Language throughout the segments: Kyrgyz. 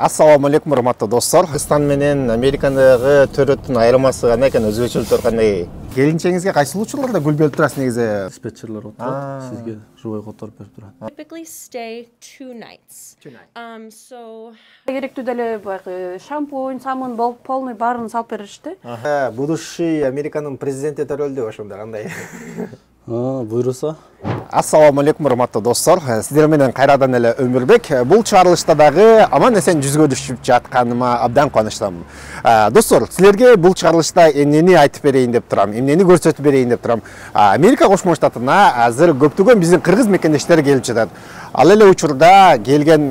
Assalamu алейкум, урматтуу достор. Кыргызстан менен Америкадагы төрөттүн айырмасы кандай экен, өзгөчөлүктөр кандай? Келинчеңизге кайсыл учурларда гүл берип турасыз негизи? Диспетчерлер отурат, сизге живой которуп берип турат. Typically stay 2 nights. Керектүү деле баягы шампунь, самын полный баарын салып беришти. Будущий Американын президенти төрөлдү ошондо кандай? Буйруса. Assalamu алейкум, урматтуу достор. Сиздер менен кайрадан эле Өмүрбек. Бул чыгарылышта дагы аман эсен жүзгө түшүп жатканыма абдан кубанычтамын. Достор, силерге бул чыгарылышта эмнени айтып берейин деп турам, эмнени көрсөтүп берейин деп турам. Америка Кошмо Штатына азыр көптөгөн биздин кыргыз мекендештер келип жатат. Ал эле учурда келген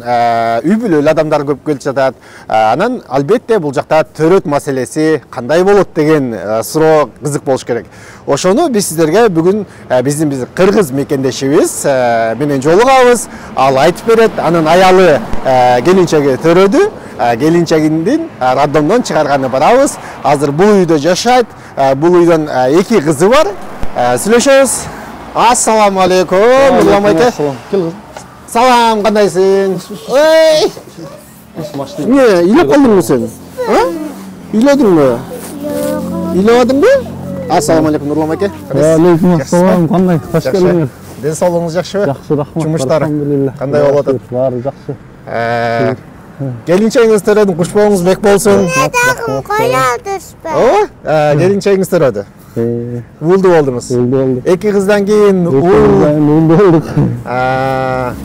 үй бүлөлүү адамдар көп келип жатат. Анан албетте бул жакта төрөт маселеси кандай болот деген суроо кызык болуш керек. Ошону биз сиздерге бүгүн биздин кыргыз мекендешибиз менен жолугабыз. Ал айтып берет. Анын аялы келинчеги төрөдү. Келинчегиндин роддомдон чыгарганы барабыз. Азыр бул үйдө жашайт. Бул үйдөн 2 кызы бар. Сүйлөшөбүз. Ассаламу алейкум. Нурлан айке. Салам, кандайсың? Ой! Не, үйлөп калдыңбы сен? Үйлөдүңбү? Үйлөбөдүңбү? Ассаламу алейкум, Нурлан айке. Алейкум ассалам, кандай? Кош келдиңиз. Ден соолугуңуз жакшыбы? Жакшы, рахмат. Жумуштар кандай болуп атат? Баары жакшы. Келинчегиңиз төрөдү, куш болгуңуз бек болсун. Дагы коядырсызбы? Ооба, келинчегиңиз төрөдү. Уулду болдуңуз. Болду. 2 кыздан кийин Уулду болдук.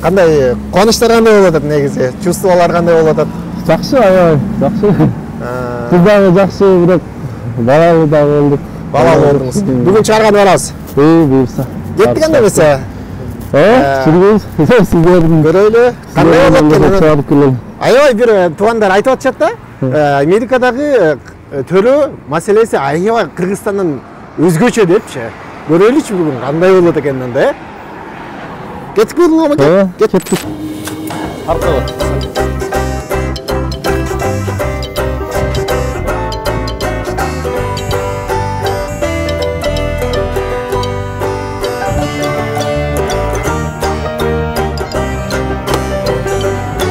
Кандай кубанычтар кандай болуп атат негизи? Чувстволор кандай болуп атат? Жакшы, аябай жакшы. Кыз дагы жакшы, бирок балалуу дагы болдук. Балалуу болдуңуз. Бүгүн чыгарганы барабыз. Буйруса. Кеттик анда эмесе. Чиргиз, сиздердин көрөйлү. Кандай болот келин? чыгарып келем. Аябай бир туугандар айтып атышат да. Америкадагы төрөө маселеси аябай Кыргызстандан өзгөчө депчи. Көрөйлүчү бүгүн кандай болот экенин да. Кеттикпи Нурлан айке? Кеттик. Аркылы.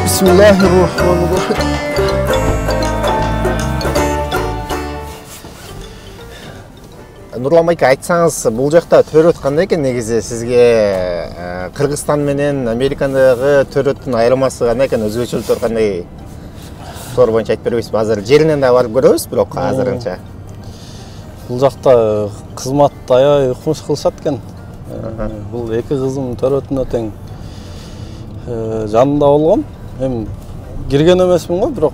Bismillahirrahmanirrahim. Нурлан айке, айтсаңыз, бул жакта төрөт кандай экен негизи? Сизге Кыргызстан менен Америкадагы төрөттүн айырмасы кандай экен, өзгөчөлүктөр кандай? Сор боюнча айтып беребизби? Азыр жеринен да барып көрөбүз, бирок азырынча. Бул жакта кызмат аябай укмуш кылышат экен. Бул 2 кызым төрөтүнө тең жанында болгом. Эми кирген эмесмин го, бирок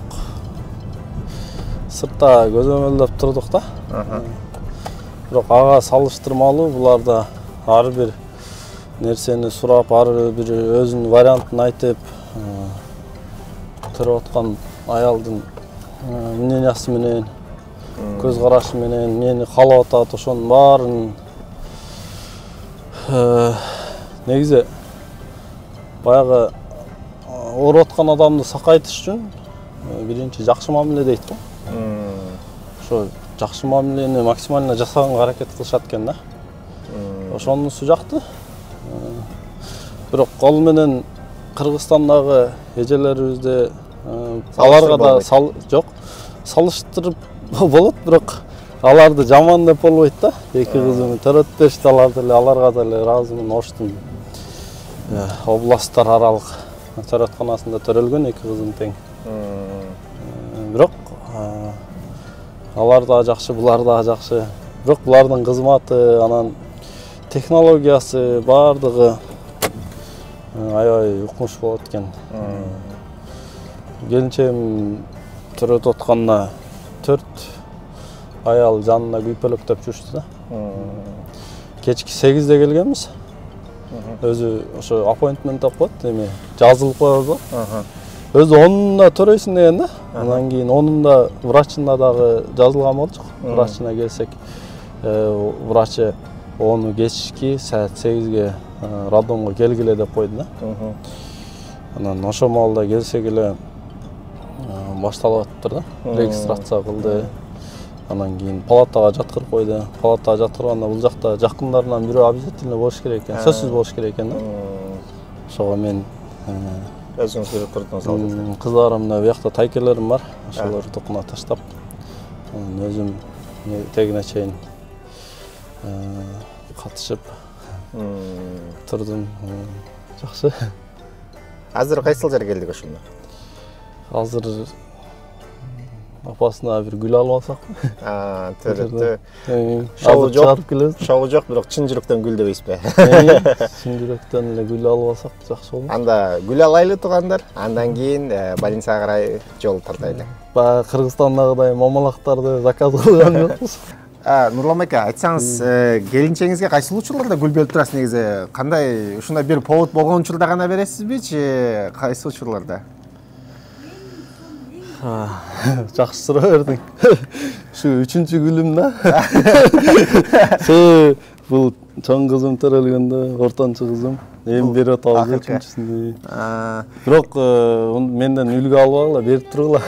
сыртта көзөмөлдөп турдук да. Бирок ага салыштырмалуу буларда ар бир нерсени сурап, ар бир өзүнүн вариантын айтып, төрөп аткан аялдын мнениясы менен, көз карашы менен, эмнени каалап атат, ошонун баарын негизи баягы ооруп аткан адамды сакайтыш үчүн биринчи жакшы мамиле дейт го. Ошо жакшы мамилени максимально жасаганга аракет кылышат экен да. Ошонусу жакты. Бирок ал менен Кыргызстандагы эжелерибизде аларга да жок, салыштырып болот, бирок аларды жаман деп болбойт да. 2 кызын төрөтүп беришти, аларга деле ыраазымын. Оштун областтар аралык төрөтканасында төрөлгөн 2 кызым тең. Бирок алар да жакшы, булар да жакшы. Бирок булардын кызматы, анан технологиясы бардыгы аябай укмуш болот экен. Келинчегим төрөтүп атканда 4 аял жанына күйпөлөктөп жүрүштү да. Кечки 8-де келгенбиз. Өзү ошо аппоинтмент деп коет, эми жазылып коебуз го. Өзү 10-да төрөйсүң деген да. Андан кийин 10-да врачында дагы жазылган болчук. Врачына келсек, врачы 10 кечки саат 8-ге роддомго келгиле деп койду да. Анан ошо маалда келсек эле башталып атыптыр да. Регистрация кылды. Анан кийин палатага жаткырып койду. Палатага жаткырганда бул жакта жакындарынан бирөө обязательно болуш керек экен, сөзсүз болуш керек экен да. Ошого мен Өзүңүз көрүп салдыңыз. Кыздарымда буякта тайкелерим бар. Ошолорду токуна таштап, өзүм тегине чейин катышып турдум. Жакшы. Азыр кайсыл жерге келдик ошондо? Азыр апасына бир гүл алып алсак. Төрөттө. Шоу жок келебиз. Шоу жок, бирок чын жүрөктөн гүл дебейсизби? Чын жүрөктөн эле гүл алып алсак жакшы болот. Анда гүл алайлы туугандар, андан кийин больницага карай жол тартайлы. Баягы Кыргызстандагыдай момалактарды заказ кылган жокпуз. Нурлан ака, айтсаңыз, келинчеңизге кайсыл учурларда гүл берип турасыз негизи? Кандай ушундай бир повод болгон учурда гана бересизби, же кайсы учурларда? Жакшы суроо бердиң. Ушу 3-гүлүм да. Бул чоң кызым төрөлгөндө, ортончу кызым, эми бери атабыз 3-үчүсүндө. Бирок менден үлгү албагыла, берип тургула.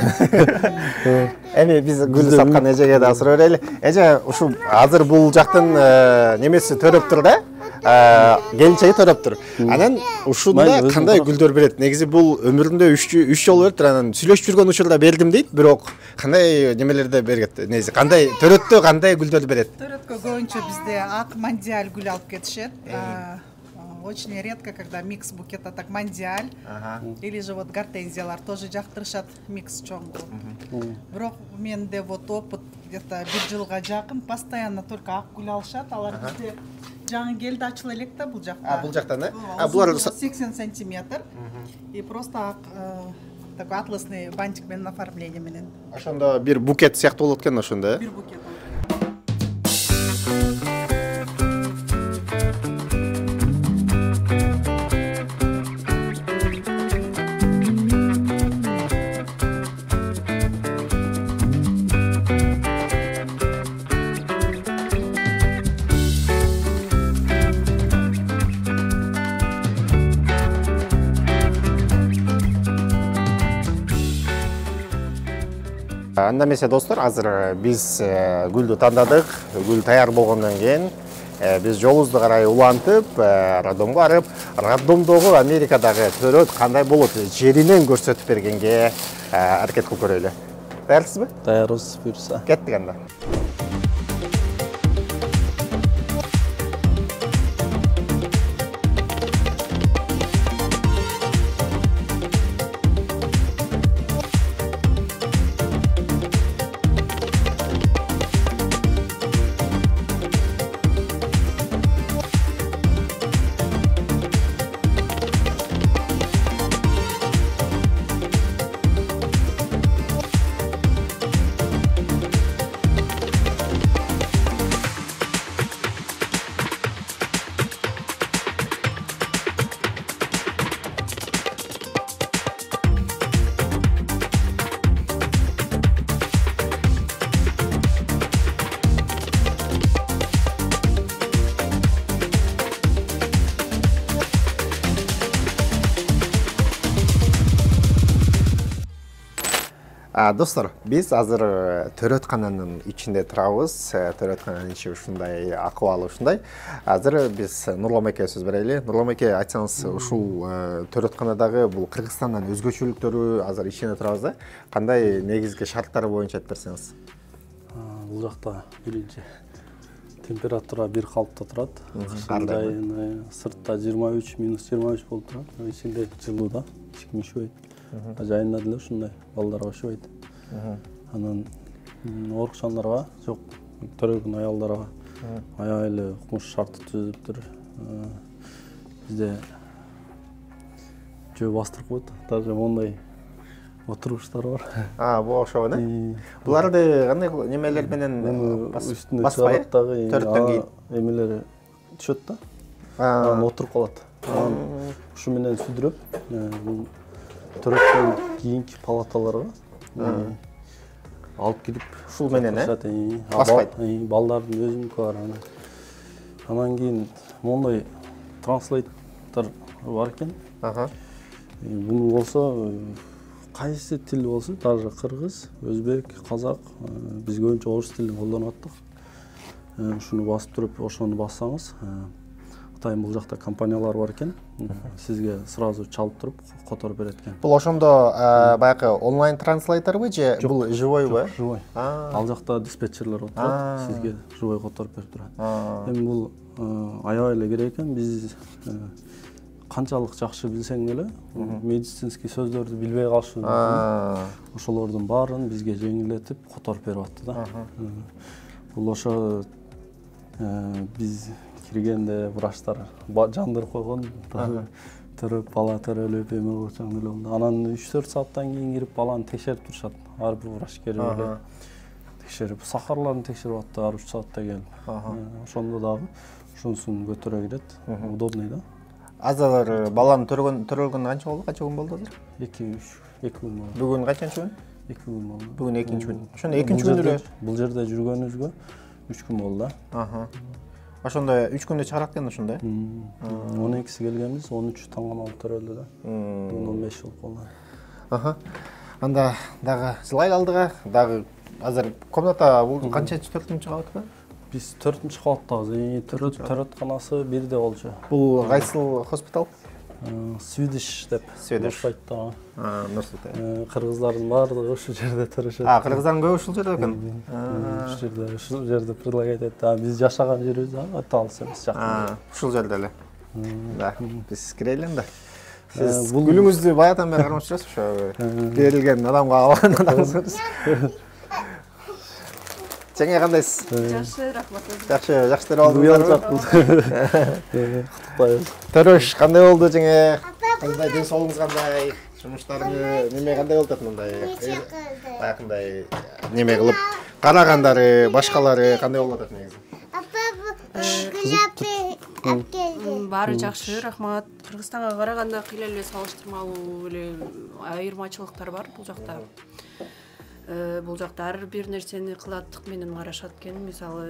Эми биз гүл саткан эжеге да суроо берели. Эже, ушу азыр бул жактын немеси төрөп тур да? Келинчеги төрөп тур. Анан ушунда кандай гүлдөр берет? Негизи бул өмүрүндө 3 жолу бериптир. Анан сүйлөшүп жүргөн учурда бердим дейт, бирок кандай немелерде бергет? Негизи кандай төрөттө кандай гүлдөрдү берет? Төрөткө көбүнчө бизде ак мандиаль гүл алып кетишет. Очень редко, когда микс букета так мандиаль или же вот гортензиялар тоже жактырышат микс чоң. Бирок менде вот опыт где-то 1 жылга жакын постоянно только ак гүл алышат. Алар бизде жаңы келди ачыла элек да бул жакта. Бул жактан, Булар 80 сантиметр и просто ак такой атласный бантик менен оформление менен. Ошондо бир букет сыяктуу болот экен ошондо, Бир букет. Анда эмесе достор, азыр биз гүлдү тандадык. Гүл даяр болгондон кийин биз жолубузду карай улантып, роддомго барып, роддомдогу Америкадагы төрөт кандай болот жеринен көрсөтүп бергенге аракет кылып көрөлү. Даярсызбы? Даярбыз, буюрса. Кеттик анда. Достор, биз азыр төрөткананын ичинде турабыз. Төрөткананын ичи ушундай, акыбалы ушундай. Азыр биз Нурлан эке сөз берели. Нурлан эке, айтсаңыз, ушул төрөтканадагы бул Кыргызстандан өзгөчөлүктөрү азыр ичинде турабыз да. Кандай негизги шарттары боюнча айтып берсеңиз? Бул жакта биринчи температура бир калыпта турат. Кышында сыртта 23, -23 болуп турат. Ичинде жылуу да, эч ким üşүбөйт. Жайында деле ушундай балдарга üşүбөйт. Анан оорукчандарга, жок, төрөгөн аялдарга аябай эле укмуш шарт түзүлүптүр. Бизде жөө бастырып койт, даже мондай отургучтар бар. Бул ошо да? Буларды кандай немелер менен баспай? Төрөттөн кийин эмелери түшөт да. Анан отуруп калат. Анан ушу менен сүдүрөп, бул төрөттөн кийинки палаталарга алып келип ушул менен баспайт. Балдардын өзүнүкү бар. Анан кийин мондой транслейтер бар экен. Буну болсо кайсы тил болсо, даже кыргыз, өзбек, казак, биз көбүнчө орус тилин колдонуп аттык. Ушуну басып туруп, ошону бассаңыз, атайын бул жакта компаниялар бар экен. Сизге сразу чалып туруп которуп берет экен. Бул ошондо баягы онлайн транслейтерби же бул живойбу? Живой. Ал жакта диспетчерлер отурат, сизге живой которуп берип турат. Эми бул аябай эле керек экен. Биз канчалык жакшы билсең эле медицинский сөздөрдү билбей калышыбыз мүмкүн. Ошолордун баарын бизге жеңилдетип которуп берип атты да. Бул ошо биз киргенде врачтар жандырып койгон, төрөп бала төрөлүп эме кылчаң эле болду. Анан 3-4 сааттан кийин кирип баланы текшерип турушат. Ар бир врач келип эле текшерип, сахарларын текшерип атты ар 3 саатта келип. Ошондо дагы ушунусун көтөрө келет. Удобный да. Азыр баланы төрөлгөнгө канча болду? Канча күн болду азыр? 2 күн болду. Бүгүн канчанчы күн? 2 күн болду. Бүгүн 2-нчи күн. Ошондо 2-нчи күндө бул жерде жүргөнүбүзгө 3 күн болду да. Ошондо 3 күндө чыгарат экен ошондо. 12си келгенбиз, 13 таңгамал төрөлдү да. Бүгүн 15 жыл болду. Анда дагы жылай алдыга, дагы азыр комната бул канчанчы 4-нчи кабатпы? Биз 4-нчи кабаттабыз. Төрөтканасы 1де болчу. Бул кайсыл хоспитал? Swedish деп. Swedish да. Нурсултан. Кыргыздардын баардыгы ушул жерде төрөшөт. Кыргыздардын көбү ушул жерде экен. Ушул жерде предлагать этет. Биз жашаган жерибиз өтө алыс эмес жакын. Ушул жерде эле. Да, биз кирели энди. Сиз гүлүңүздү баягыдан бери кармап жүрөсүз, ошо берилген адамга алган адамсыз. Жеңе кандайсыз? Жакшы, рахмат. Жакшы тере алдыңызбы? Куттуктайбыз. Төрөш кандай болду жеңе? Кандай ден соолугуңуз кандай? Жумуштарыңы неме кандай болуп атат мындай? Баягындай неме кылып карагандары, башкалары кандай болуп атат негизи? Баары жакшы, рахмат. Кыргызстанга караганда кыйла эле салыштырмалуу эле айырмачылыктар бар бул жакта. Бул жакта ар бир нерсени кылаттык менен карашат экен. Мисалы,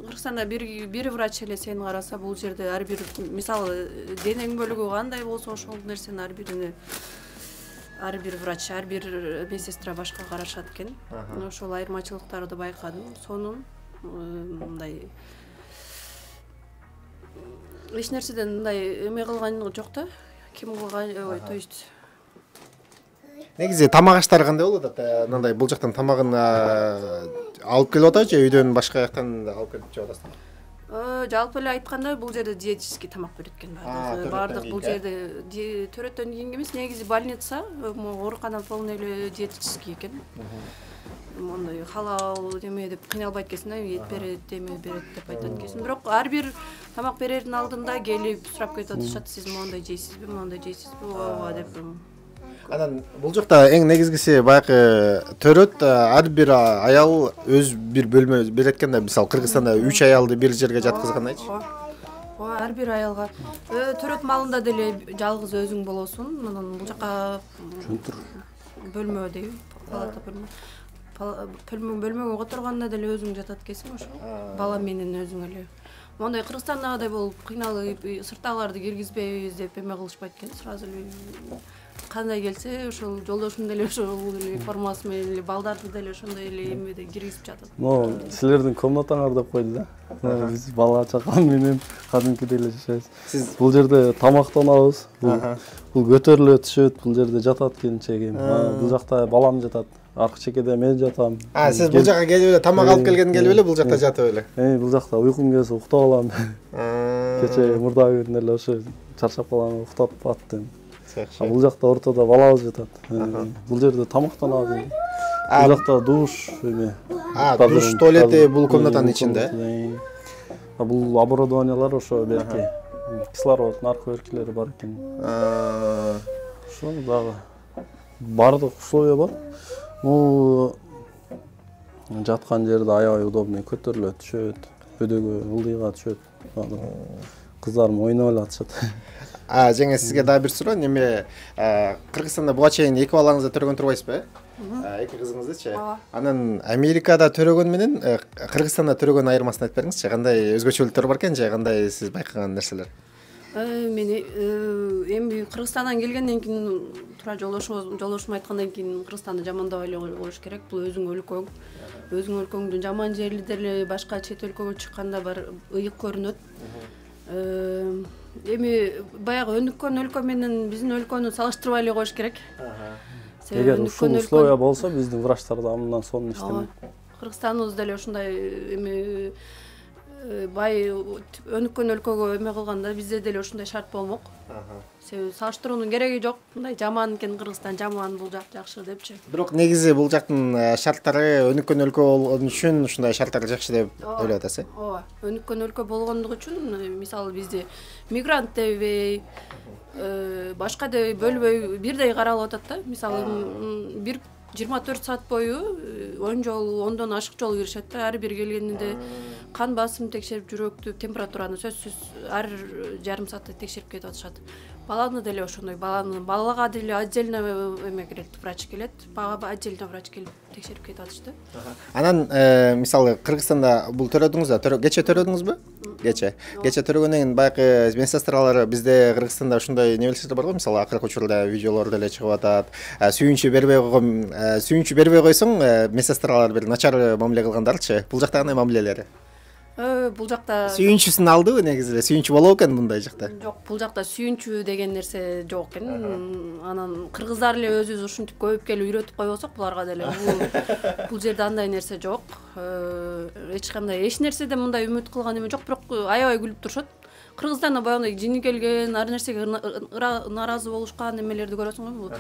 Кыргызстанда бир врач эле сени караса, бул жерде ар бир, мисалы, денең бөлүгү кандай болсо, ошол нерсени ар бир врач, ар бир медсестра башка карашат экен. Ошол айырмачылыктарды байкадым. Сонун мындай эч нерседен мындай эме кылган жок да. Ким кылган, то есть Негизи тамак аштары кандай болуп атат? Мындай бул жактан тамагын алып келип атат же үйдөн башка жактан алып келип жеп атасызбы? Жалпы эле айтканда бул жерде диетический тамак берет экен баардык. Бул жерде төрөттөн кийинки эмес, негизи больница, оорукана полный эле диетический экен. Мондай халал деме деп кыйналбайт экенсиң да, эт берет, деме берет деп айтат экенсиң. Бирок ар бир тамак берердин алдында келип сурап кетип атышат, сиз моундай жейсизби, моундай жейсизби, ооба деп. Анан бул жакта эң негизгиси баягы төрөт ар бир аял өз бир бөлмө берет экен да. Мисалы Кыргызстанда 3 аялды бир жерге жаткызгандайчы. Ооба, ар бир аялга төрөт малында деле жалгыз өзүң болосуң. Анан бул жака бөлмө дейби, палата бөлмө. Бөлмөгө которганда деле өзүң жатат экенсиң, ошо. Бала менен өзүң эле. Мондай Кыргызстандагыдай болуп кыйналып, сырттагыларды киргизбейбиз деп эме кылышпайт экен. Сразу эле кандай келсе, ошол жолдошум деле ошол эле формасы менен эле балдарды деле ошондой эле эмеде киргизип жатат. Силердин комнатаңар деп койду да. Биз бала чакан менен кадимкидей эле жашайбыз. Сиз бул жерде тамактанабыз. Бул көтөрүлө түшөт, бул жерде жатат келинчегим. Бул жакта балам жатат. Аркы чекеде мен жатам. Сиз бул жака келип эле тамак алып келген келип эле бул жакта жатып эле. Бул жакта уйкум келсе уктап алам. Кече мурдагы күндө эле ошо чарчап калгам, уктап аттым. Бул жакта ортодо балабыз жатат. Бул жерде тамактанабыз. Бул жакта душ эме. Душ, туалети бул комнатанын ичинде. Бул оборудованиялар ошо берки кислород, наркотикleri бар экен. Ошо дагы бардык условия бар. Бул жаткан жерде аябай удобный, көтөрүлө түшөт, бөдөгө ылдыйга түшөт. Кыздарым ойноп эле атышат. Жеңе сизге дагы бир суроо, неме Кыргызстанда буга чейин эки балаңызды төрөгөн турбайсызбы? Эки кызыңыздычы? Анан Америкада төрөгөн менен Кыргызстанда төрөгөн айырмасын айтып бериңизчи. Кандай өзгөчөлүктөр бар экен же кандай сиз байкаган нерселер? Мен эми Кыргызстандан келгенден кийин туура жолдошум айткандан кийин Кыргызстанды жамандабай эле коюш керек. Бул өзүң өлкөң. Өзүң өлкөңдүн жаман жери деле башка чет өлкөгө чыкканда бар ыйык көрүнөт. Эми баягы өнүккөн өлкө менен биздин өлкөнү салыштырбай эле коюш керек. Эгер ушул условия болсо биздин врачтар да мындан сонун иштемек. Кыргызстаныбыз деле ушундай эми бай өнүккөн өлкөгө эме кылганда бизде деле ушундай шарт болмок. Себеби салыштыруунун кереги жок. Мындай жаман экен Кыргызстан, жаман, бул жак жакшы депчи. Бирок негизи бул жактын шарттары өнүккөн өлкө болгон үчүн ушундай шарттар жакшы деп ойлоп атасыз. Ооба, өнүккөн өлкө болгондугу үчүн мисалы бизди мигрант дебей, башка деп бөлбөй бирдей каралып атат да. Мисалы бир 24 саат бою 10 жолу, 10дон ашык жолу киришет да. Ар бир келгенинде кан басым текшерип, жүрөктү, температураны сөзсүз ар жарым саатта текшерип кетип атышат. Баланы деле ошондой, балага деле отдельно эме келет, врач келет, бага отдельно врач келип текшерип кетип атышты. Анан мисалы Кыргызстанда бул төрөдүңүз да, кече төрөдүңүзбү? Кече төрөгөндөн кийин баягы медсестралар бизде Кыргызстанда ушундай небелер бар го, мисалы акыркы учурда видеолор деле чыгып атат. Сүйүнчү бербей койсоң медсестралар бир начар мамиле кылгандарчы. Бул жакта кандай мамилелери? Бул жакта сүйүнчүсүн алдыбы негизи эле? Сүйүнчү болобу экен мындай жакта? Жок, бул жакта сүйүнчү деген нерсе жок экен. Анан кыргыздар эле өзүбүз ушинтип көбүп келип үйрөтүп койбосок буларга деле бул жерде андай нерсе жок. Эч кандай эч нерседен мындай үмүт кылган эме жок, бирок аябай күлүп турушат. Кыргызстанда баягындай жини келген, ар нерсеге нааразы болушкан эмелерди көрөсүң го.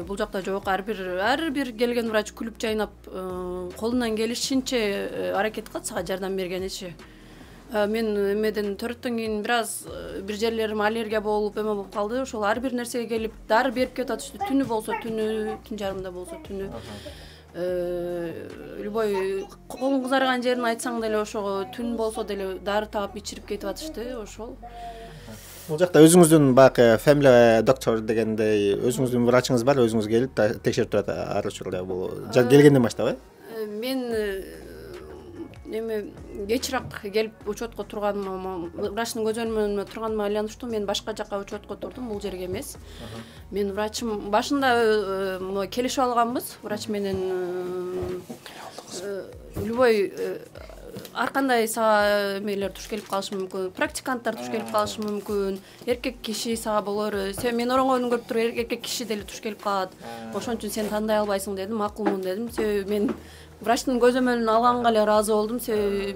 Бул жакта жок, ар бир келген врач күлүп жайнап, колунан келишинче аракет кылат сага жардам бергеничи. Мен эмеден төрөттөн кийин бир жерлерим аллергия болуп эме болуп калды. Ошол ар бир нерсеге келип дары берип кетип атышты. Түнү болсо түн жарымда болсо түнү. Любой колуң кызарган жерин айтсаң деле ошого түн болсо деле дары таап ичирип кетип атышты. Ошол. Бул жакта өзүңүздүн баягы family doctor дегендей өзүңүздүн врачыңыз бар, өзүңүз келип текшерип турат ар учурда. Бул келгенден баштап, Мен эме кечирээк келип учетко турганым, врачтын көзөмөлүнө турганыма байланыштуу мен башка жакка учетко турдум, бул жерге эмес. Мен врачым башында келишип алганбыз, врач менен любой ар кандай сага эмелер туш келип калышы мүмкүн, практиканттар туш келип калышы мүмкүн, эркек киши сага болор. Мен оронгонун көрүп туруп эркек киши деле туш келип калат. Ошон үчүн сен тандай албайсың дедим, макулмун дедим. Себеби мен врачтын көзөмөлүн алганга эле ыраазы болдум. Себеби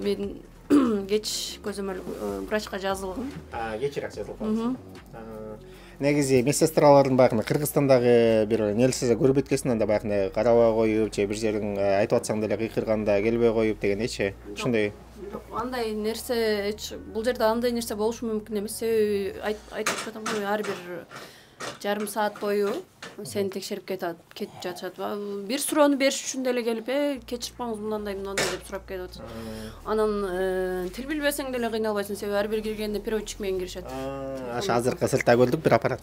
мен кеч көзөмөл врачка жазылгам. Кечирээк жазылган. Негизи медсестралардын баягы Кыргызстандагы бир нерсе көрүп өткөсүнөн да баягы карабай коюп, же бир жерин айтып атсаң деле кыйкырганда келбей коюп дегендейчи. Ошондой андай нерсе бул жерде андай нерсе болушу мүмкүн эмес. Себеби айтып жатам го, ар бир жарым саат бою сени текшерип кетип жатышат. Бир суроону бериш үчүн деле келип, кечирип коюңуз мындай деп сурап кетип атышат. Анан тил билбесең деле кыйналбайсың, себеби ар бир киргенде переводчик менен киришет. Азыркы сылта көрдүк бир аппарат.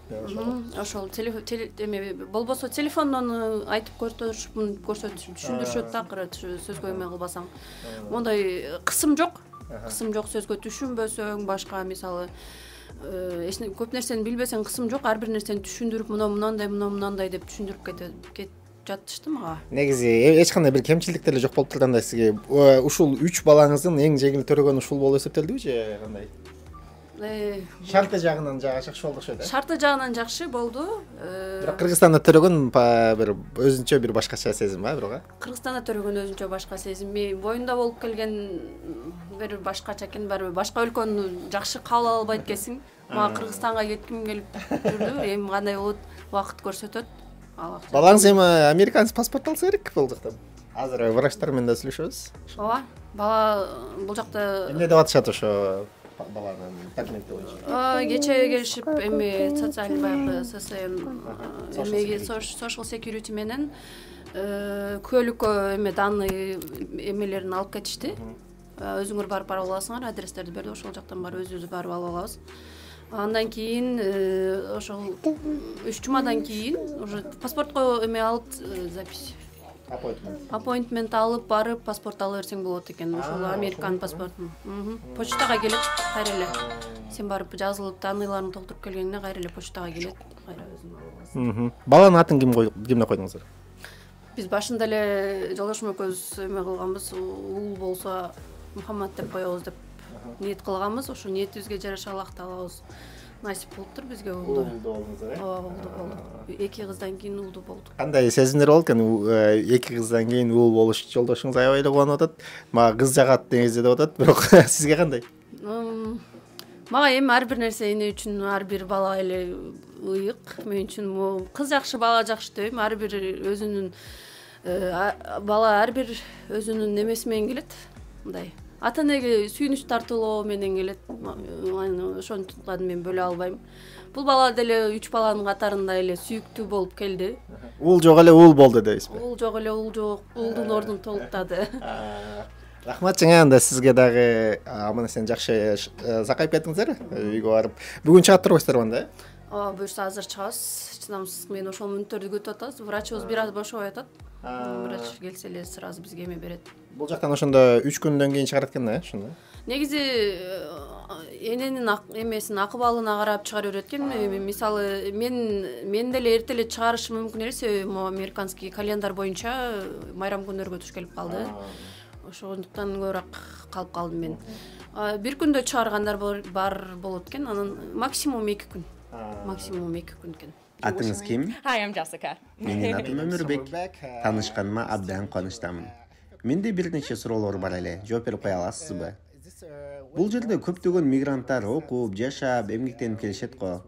Ошол эме болбосо телефондон айтып түшүндүрүшөт да, акыры сөзгө эме кылбасаң. Мондай кысым жок. Кысым жок, сөзгө түшүнбөсөң, башка мисалы көп нерсени билбесең кысым жок, ар бир нерсени түшүндүрүп, мынандай деп түшүндүрүп кетип жатышты мага. Негизи эч кандай бир кемчиликтер жок болуп тургандай сизге. Ушул 3 балаңыздын эң жеңил төрөгөнү ушул болуп эсептелдиби же кандай? Шарты жагынан жакшы болду ошо да. Шарты жагынан жакшы болду. Бирок Кыргызстанда төрөгөн бир өзүнчө бир башкача сезим ба, бирок? Кыргызстанда төрөгөн өзүнчө башка сезим. Боюнда болуп келген бир башкача экен, барбы башка өлкөнү жакшы кабыл ала албайт экенсиң. Мага Кыргызстанга кетким келип жүрдү. Эми кандай болот, убакыт көрсөтөт. Балаңыз эми американец паспорт алса керек бул жакта. Азыр врачтар менен да сүйлөшөбүз. Ооба. Бала бул жакта эмне деп атышат ошо баланын документи боюнча? Кече келишип эми социалдык баягы ССМ эмеге social security менен күбөлүккө эме данный эмелерин алып кетишти. Өзүңөр барып ала аласыңар, адрестерди берди, ошол жактан барып өзүбүз барып ала алабыз. Андан кийин ошол 3 жумадан кийин уже паспортко эме алып запись appointment алып барып паспорт ала берсең болот экен. Ошол американ паспортун. Почтага келет кайра эле. Сен барып жазылып, данныйларын толтуруп келгенине кайра эле почтага келет. Кайра өзүң аласың. Баланын атын кимге койдуңуздар? Биз башында эле жолдошум экөөбүз эме кылганбыз, уул болсо Мухаммад деп коебуз деп ниет кылганбыз, ошо ниетибизге жараша алакты алабыз. Насип болуптур бизге болду. Ооба, болду. 2 кыздан кийин уулду болду. Кандай сезимдер болот экен? 2 кыздан кийин уул болуш жолдошуңуз аябай эле кубанып атат. Мага кыз жагат деңизде деп атат, бирок сизге кандай? Мага эми ар бир нерсе эне үчүн ар бир бала эле ыйык. Мен үчүн кыз жакшы, бала жакшы дейм. Ар бир өзүнүн бала ар бир өзүнүн немеси менен келет. Мындай ата энеге сүйүнүч тартуулоо менен келет. Ошондуктан мен бөлө албайм. Бул бала деле 3 баланын катарында эле сүйүктүү болуп келди. Уул жок эле уул болду дейсизби? Уул жок эле уул жок. Уулдун ордун толуктады. Рахмат жаңа анда сизге дагы аман эсен жакшы закайып кеттиңиздер үйгө барып. Бүгүн чыгат турбайсыздарбы анда? Ооба, буюрса азыр чыгабыз. Чынамсыз мен ошол мүнөттөрдү күтүп атабыз. Врачыбыз бир аз бошобой атат. Врач келсе эле сразу бизге эме берет. Бул жактан ошондо 3 күндөн кийин чыгарат экен да, ошондо. Негизи эненин эмесин акыбалына карап чыгарып берет экен. Мисалы мен деле эрте эле чыгарышым мүмкүн эле, себеби могу американский календарь боюнча майрам күнөргө туш келип калды. Ошондуктан көбүрөөк калып калдым мен. Бир күндө чыгаргандар бар болот экен, анан максимум 2 күн. Максимум 2 күн экен. Атыңыз ким? Hi, I'm Jessica. Менин атым Өмүрбек. Таанышканыма абдан кубанычтамын. Менде бир нече суроолор бар эле. Жооп берип кое аласызбы? Бул жерде көптөгөн мигранттар окуп, жашап, эмгектенип келишет го.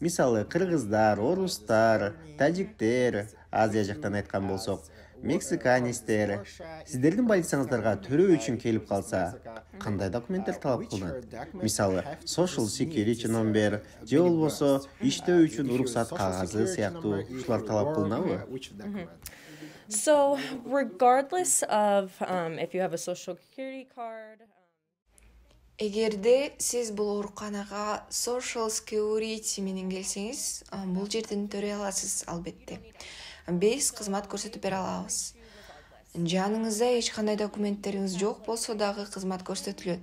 Мисалы, кыргыздар, орустар, тажиктер, Азия жактан айткан болсок, мексиканецтер. Сиздердин больницаңыздарга төрөө үчүн келип калса, кандай документтер талап кылынат? Мисалы, social security number же болбосо иштөө үчүн уруксат кагазы сыяктуу ушулар талап кылынабы? So, regardless of if you have a social security card. Эгерде сиз бул ооруканага social security менен келсеңиз, бул жерден төрөй аласыз албетте. Биз кызмат көрсөтүп бере алабыз. Жаныңызда эч кандай документтериңиз жок болсо дагы кызмат көрсөтүлөт.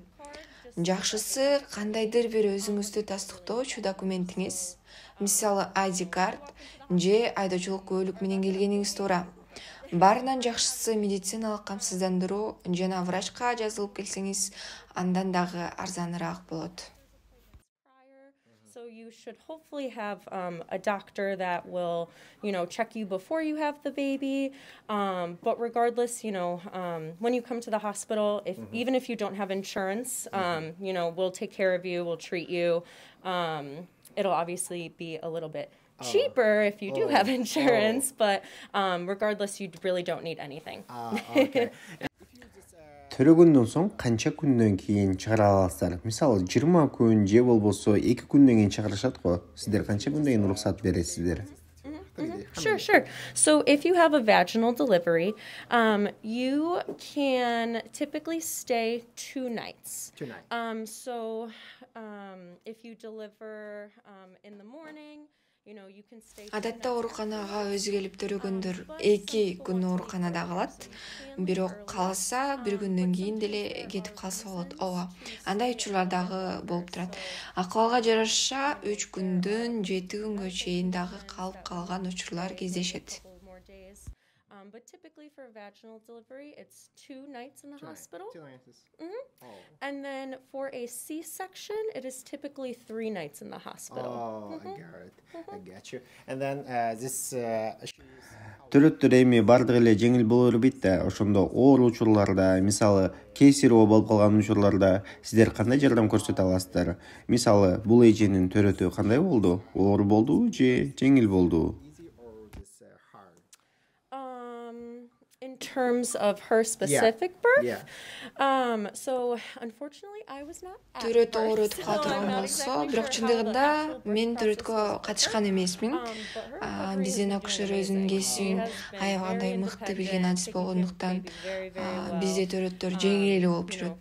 Жакшысы кандайдыр бир өзүңүздү тастыктоочу документиңиз, мисалы ID карт же айдоочулук куәлүк менен келгениңиз туура. Барынан жакшысы медициналык камсыздандыруу жана врачка жазылып келсеңиз, андан дагы арзаныраак болот. So you should hopefully have a doctor that will, check you before you have the baby. But regardless, when you come to the hospital, even if you don't have insurance, we'll take care of you, we'll treat you. It'll obviously be a little bit cheaper if you do have insurance, but regardless, you really don't need anything. Okay. Төрөгөндөн соң канча күндөн кийин чыгара аласыздар? Мисалы 20 күн же болбосо 2 күндөн кийин чыгарышат го. Сиздер канча күндөн кийин уруксат бересиздер? Sure. So if you have a vaginal delivery, you can typically stay 2 nights. 2 nights. So if you deliver in the morning, you can stay. Адатта ооруканага өзү келип төрөгөндөр 2 күн ооруканада калат. Бирок калса 1 күндөн кийин деле кетип калса болот. Ооба. Андай учурлар дагы болуп турат. Акыбалга жараша 3 күндөн 7 күнгө чейин дагы калып калган учурлар кездешет. But typically for vaginal delivery, it's 2 nights in the hospital. 2 nights. And then for a C-section, it is typically 3 nights in the hospital. Oh, I got you. And then this Төрөттөр эми бардык эле жеңил боло бербейт да. Ошондо оор учурларда, мисалы, кейсирөө болуп калган учурларда сиздер кандай жардам көрсөтө аласыздар? Мисалы, бул эженин төрөтү кандай болду? Оор болду же жеңил болду? In terms of her specific birth? Yeah. So, unfortunately, I was not at Төрөт birth, оорут so катырган I'm not болсо, exactly бирок sure чындыгында how the actual мен birth төрөткө process was. катышкан эмесмин. But her recovery Биздин has been акушер doing өзүнүн amazing. кесибин She has been аябагандай very мыкты билген independent, адис taking care of болгондуктан the baby very, very well. бизде төрөттөр жеңил эле болуп жүрөт.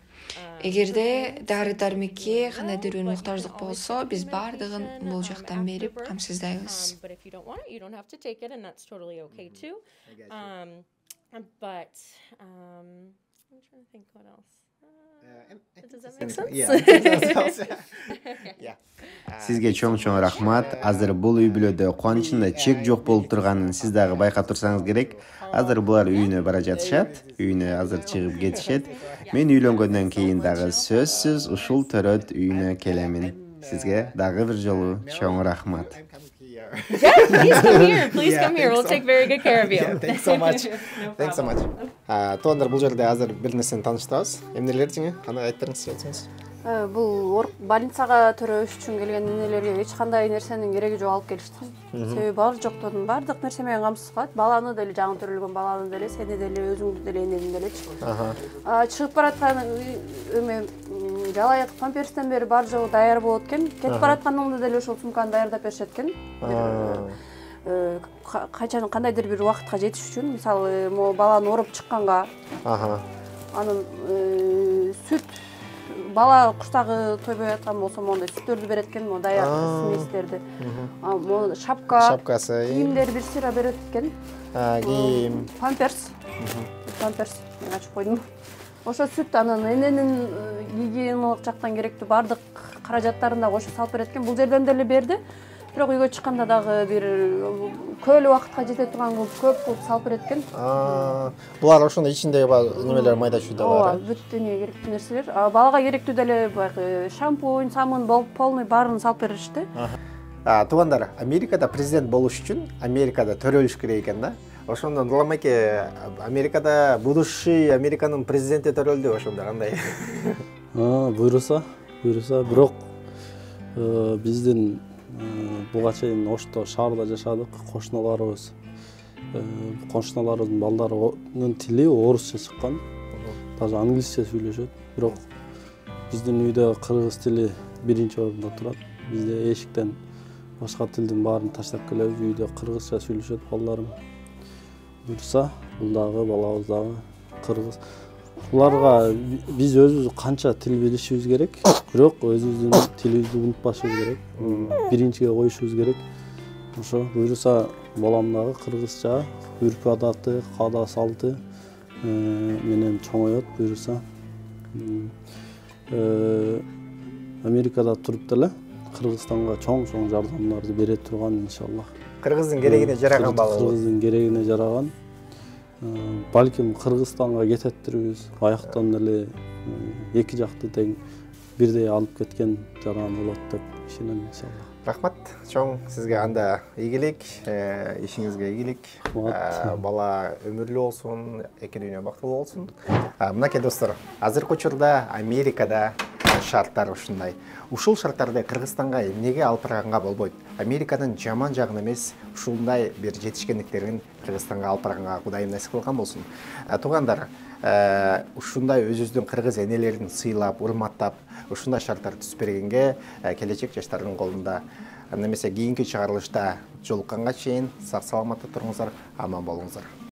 Эгерде дары дармекке кандайдыр бир муктаждык болсо, биз бардыгын бул жактан берип камсыздайбыз. But if you don't want it, you don't have to take it, and that's totally okay too. But I'm trying to think what else. Does that make sense? Сизге чоң рахмат. Азыр бул үй бүлөдө кубанычында чек жок болуп турганын сиз дагы байкап турсаңыз керек. Азыр булар үйүнө бара жатышат, үйүнө азыр чыгып кетишет. Мен үйлөнгөндөн кийин дагы сөзсүз ушул төрөт үйүнө келемин. Сизге дагы бир жолу чоң рахмат. Yeah, please come here. Please come here. We'll take very good care of you. Thanks so much. Thanks so much. Туугандар, бул жерде азыр бир нерсени тааныштырабыз. Эмнелер жеңе? Кандай айттыңыз, айтсаңыз? Бул больницага төрөш үчүн келген энелерге эч кандай нерсенин кереги жок алып келишти. Себеби бар жоктон бардык нерсе менен камсыз кылат. Баланы деле, жаңы төрөлгөн баланы деле, сени деле, өзүңдү деле, энени делечи. Чыгып бараткан эме жалаяк памперстен бери бар жогу даяр болот экен. Кетип баратканыңда деле ошол сумканы даярдап беришет экен. Качан кандайдыр бир убакытка жетиш үчүн, мисалы, баланы ороп чыкканга. Анын сүт бала куштагы тойбой аткан болсо мондай сүттөрдү берет экен, mo даяр сместерди. Mo шапкасы, кийимдер бир сыра берет экен. Кийим. Памперс. Мен ачып койдум. Ошо сүт анын эненин гигиеналык жактан керектүү бардык каражаттарын да кошо салып берет экен. Бул жерден деле берди. Бирок үйгө чыкканда дагы бир көөлүү убакытка жете турган көп кылып салып берет экен. Булар ошондо ичиндеги немелер майда чүйдө бар. Ооба, бүт керектүү нерселер. Балага керектүү деле баягы шампунь, самын, полный баарын салып беришти. Туугандар, Америкада президент болуш үчүн Америкада төрөлүш керек экен да. Ошондон Ламеке Америкада будущий Американын президенти төрөлдү, ошондо кандай? Буйруса, бирок биздин буга чейин Ошто шаарда жашадык, кошуналарыбыздын балдарынын тили орусча чыккан. Даже англисче сүйлөшөт. Бирок биздин үйдө кыргыз тили биринчи орунда турат. Бизде эшиктен башка тилдин баарын таштап келебиз. Үйдө кыргызча сүйлөшөт балдарым. Буйруса, бул дагы балабыз дагы кыргыз. Буларга биз өзүбүз канча тил билишибиз керек, бирок өзүбүздүн тилибизди унутпашыбыз керек. Биринчиге коюшубуз керек. Ошо буйруса балам дагы кыргызча, үрп адаты, каада салты менен чоңоет буйруса. Америкада туруп деле Кыргызстанга чоң жардамдарды бере турган иншаллах. Кыргыздын керегине жараган бала. Кыргыздын керегине жараган. Балким Кыргызстанга кететтирбиз. Аяктан эле эки жакты тең бирдей алып кеткен жаран болот деп ишенем иншаллах. Рахмат, чоң сизге анда ийгилик, ишиңизге ийгилик. Бала өмүрлүү болсун, экинүүнө бактылуу болсун. Мынакей достор, азыркы учурда Америкада шарттар ушундай. Ушул шарттарды Кыргызстанга эмнеге алып барганга болбойт? Американын жаман жагын эмес, ушундай бир жетишкендиктерин Кыргызстанга алып барганга Кудайым насип кылган болсун. Туугандар, ушундай өзүбүздүн кыргыз энелерин сыйлап, урматтап, ушундай шарттар түзүп бергенге келечек жаштардын колунда. Немесе кийинки чыгарылышта жолукканга чейин сак саламатта туруңуздар, аман болуңуздар.